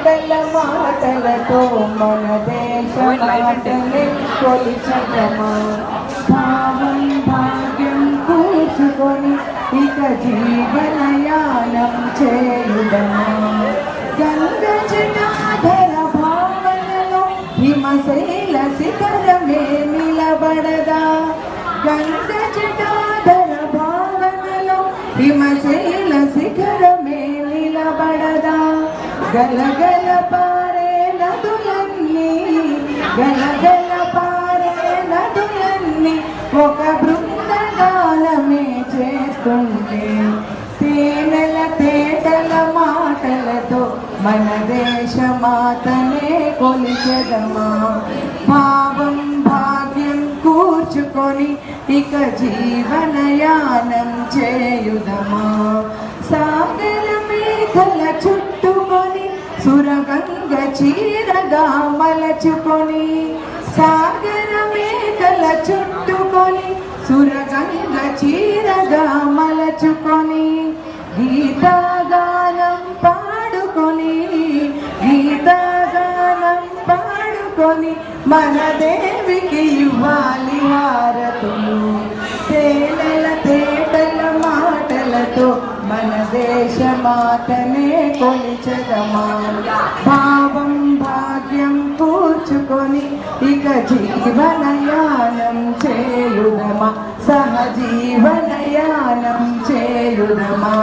తేటల మాటలతో మన దేశ మాటలే కొలిచగమా భావం భాగ్యం కూర్చుకొని ఇక జీవనయానం చేయుదమా గంగ జటాధర భావనలో హిమశైల శిఖరమే నిలబడదా గంగ జటాధర భావనలో హిమశైల శిఖరమే నిలబడదా గలగల పారే నదులన్నీ గలగల పారే నదులన్నీ ఒక బృందగానమే చేస్తుంటే తేనెల తేటల మాటలతో మన దేశమాతనే కొలిచెదమా భావం భాగ్యం కూర్చుకొని ఇక జీవనయానం చేయుదమా సాగర మేఘల చుట్టుకొని సురగంగ చీరగా మలచుకొని సాగర మేఘల చుట్టుకొని సురగంగ చీరగా మలచుకొని గీతాగానం పాడుకొని గీతాగానం పాడుకొని మన దేవికి ఇవ్వాలి హారతులు తేనెల తేటల మాటలతో మన దేశమాతనే కొలిచెదమా భావం భాగ్యం కూర్చుకొని ఇక జీవనయానం చేయుదమా సహజీవనయానం చేయుదమా